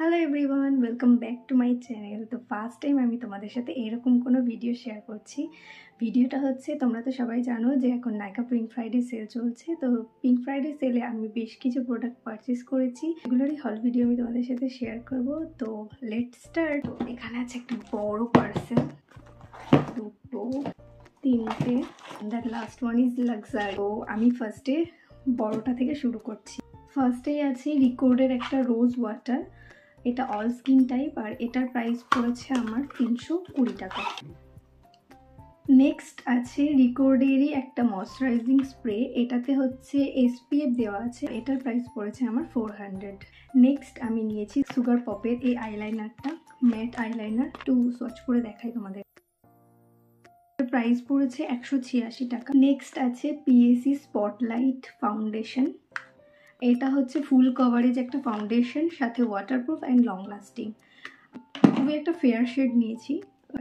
Hello everyone, welcome back to my channel. তো first time আমি তোমাদের সাথে এরকম কোনো ভিডিও শেয়ার করছি। ভিডিওটা হচ্ছে, তোমরা তো সবাই জানো যে এখন নাইকা পিঙ্ক ফ্রাইডে সেল চলছে। তো পিঙ্ক ফ্রাইডে সেলে আমি বেশ কিছু প্রোডাক্ট পারচেস করেছি, এগুলোরই হল ভিডিও আমি তোমাদের সাথে শেয়ার করব। তো লেটস স্টার্ট। এখানে আছে একটা বড় পার্সেল, দুটো, তিনটে, that last one is luxury. তো আমি ফার্স্টে বড়টা থেকে শুরু করছি। ফার্স্টেই আছে রিকোর্ডের একটা রোজ ওয়াটার, এটা অল স্কিন টাইপ, আর এটার প্রাইস পড়েছে আমার 320 টাকা। নেক্সট আছে রিকোর্ডেরই একটা ময়শ্চারাইজিং স্প্রে, এটাতে হচ্ছে SPF দেওয়া আছে, এটার প্রাইস পড়েছে আমার 400। নেক্সট আমি নিয়েছি সুগার পপের এই আইলাইনারটা, ম্যাট আইলাইনার, একটু সোয়াচ করে দেখাই তোমাদের। প্রাইস পড়েছে 186 টাকা। নেক্সট আছে PAC স্পটলাইট ফাউন্ডেশন, এটা হচ্ছে ফুল কভারেজ একটা ফাউন্ডেশন, সাথে ওয়াটারপ্রুফ অ্যান্ড লং লাস্টিং। খুবই একটা ফেয়ার শেড নিয়েছি,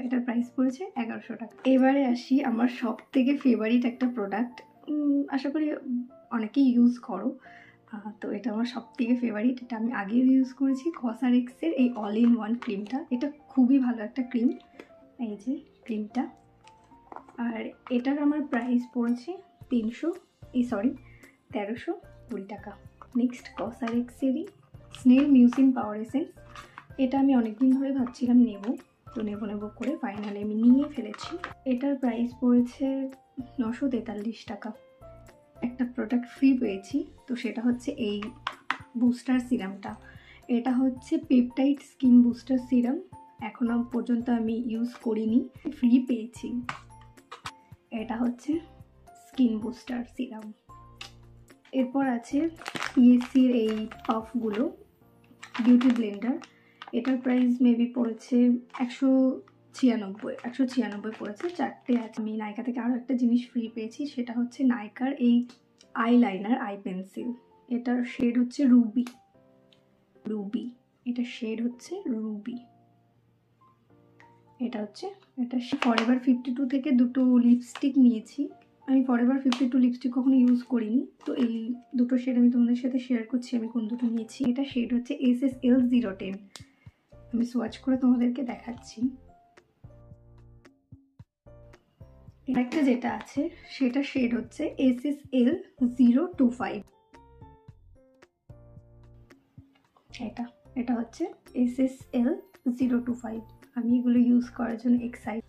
এটার প্রাইস পড়েছে 1100 টাকা। এবারে আসি আমার সব থেকে ফেভারিট একটা প্রোডাক্ট, আশা করি অনেকেই ইউজ করো। তো এটা আমার সব থেকে ফেভারিট, এটা আমি আগেও ইউজ করেছি, কসারেক্সের এই অল ইন ওয়ান ক্রিমটা। এটা খুবই ভালো একটা ক্রিম, এই যে ক্রিমটা। আর এটার আমার প্রাইস পড়েছে 1320 টাকা। নেক্সট কসারেক্সেরই স্নেল মিউসিন পাওয়ার এসেন্স, এটা আমি অনেকদিন ধরে ভাবছিলাম নেব, তো নেব করে ফাইনালি আমি নিয়ে ফেলেছি। এটার প্রাইস পড়েছে 943 টাকা। একটা প্রোডাক্ট ফ্রি পেয়েছি, তো সেটা হচ্ছে এই বুস্টার সিরামটা। এটা হচ্ছে পেপটাইড স্কিন বুস্টার সিরাম, এখনো পর্যন্ত আমি ইউজ করিনি, ফ্রি পেয়েছি। এটা হচ্ছে স্কিন বুস্টার সিরাম। এরপর আছে PACর এই পাফগুলো, বিউটি ব্লেন্ডার, এটার প্রাইস মেবি পড়েছে 196 পড়েছে, চারটে আছে। আমি নাইকা থেকে আরও একটা জিনিস ফ্রি পেয়েছি, সেটা হচ্ছে নাইকার এই আইলাইনার, আই পেন্সিল, এটার শেড হচ্ছে রুবি, এটা শেড হচ্ছে রুবি। এটা ফরএভার 52 থেকে দুটো লিপস্টিক নিয়েছি। আমি ফরএভার 52 লিপস্টিক কখনো ইউজ করিনি, তো এই দুটো শেড আমি তোমাদের সাথে শেয়ার করছি আমি কোন দুটো নিয়েছি। এটা শেড হচ্ছে SSL010, আমি সোয়াচ করে তোমাদেরকে দেখাচ্ছি। একটা যেটা আছে সেটা শেড হচ্ছে SSL025, এটা হচ্ছে SSL025। আমি এগুলো ইউজ করার জন্য এক্সাইটেড।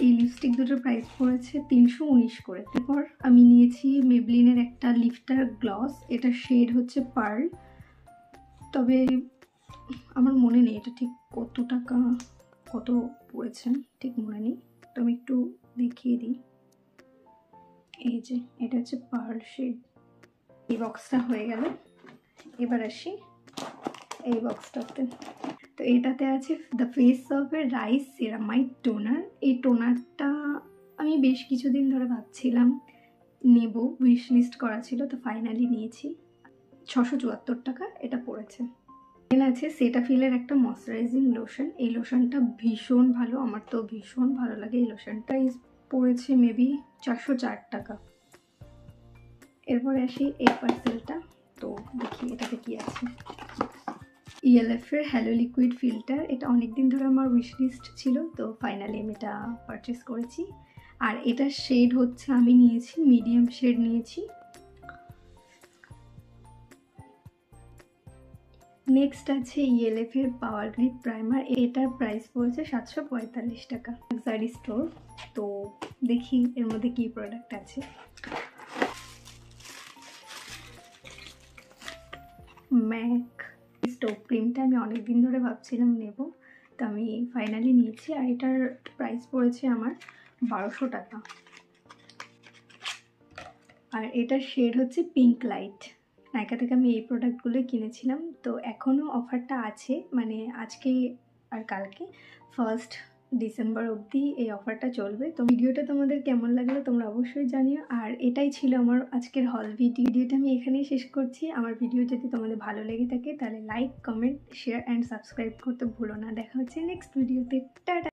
এই লিপস্টিক দুটোর প্রাইস পড়েছে 319 করে। তারপর আমি নিয়েছি মেবলিনের একটা লিফটার গ্লস, এটা শেড হচ্ছে পার্ল, তবে আমার মনে নেই এটা ঠিক কত পড়েছে, ঠিক মনে নেই, তো আমি একটু দেখিয়ে দিই। এই যে এটা হচ্ছে পার্ল শেড। এই বক্সটা হয়ে গেল, এবার আসি এই বক্সটাতে। তো এটাতে আছে the face of a rice ceramide toner. এই টোনারটা আমি বেশ কিছুদিন ধরে ভাবছিলাম নেব, উইশ লিস্ট করা ছিল, তো ফাইনালি নিয়েছি। 674 টাকা এটা পড়েছে। দেন আছে সেটাফিলের একটা ময়শ্চারাইজিং লোশন, এই লোশনটা ভীষণ ভালো, আমার তো ভীষণ ভালো লাগে এই লোশনটা। পড়েছে মেবি 404 টাকা। এরপরে আসি এই পার্সেলটা, তো দেখি এটাতে কি আছে। ELF-এর হ্যালো লিকুইড ফিল্টার, এটা অনেকদিন ধরে আমার উইশ লিস্ট ছিল, তো ফাইনালি আমি এটা পারচেস করেছি। আর এটার শেড হচ্ছে, আমি নিয়েছি মিডিয়াম শেড নিয়েছি। নেক্সট আছে ELF-এর পাওয়ার গ্রিপ প্রাইমার, এটার প্রাইস পড়েছে 745 টাকা। লাক্সারি স্টোর, তো দেখি এর মধ্যে কি প্রোডাক্ট আছে। ম্যাক স্টোভ ক্রিমটা আমি অনেকদিন ধরে ভাবছিলাম নেব, তো আমি ফাইনালি নিয়েছি, আর এটার প্রাইস পড়েছে আমার 1200 টাকা। আর এটার শেড হচ্ছে পিঙ্ক লাইট। নাইকা থেকে আমি এই প্রোডাক্টগুলো কিনেছিলাম, তো এখনও অফারটা আছে, মানে আজকে আর কালকে 1 ডিসেম্বর অবধি এই অফারটা চলবে। তো ভিডিওটা তোমাদের কেমন লাগলো তোমরা অবশ্যই জানিও। আর এটাই ছিল আমার আজকের হল ভিডিওটা আমি এখানেই শেষ করছি। আমার ভিডিও যদি তোমাদের ভালো লেগে থাকে তাহলে like, comment, share and subscribe করতে ভুলো না। দেখা হচ্ছে নেক্সট ভিডিওতে। টাটা।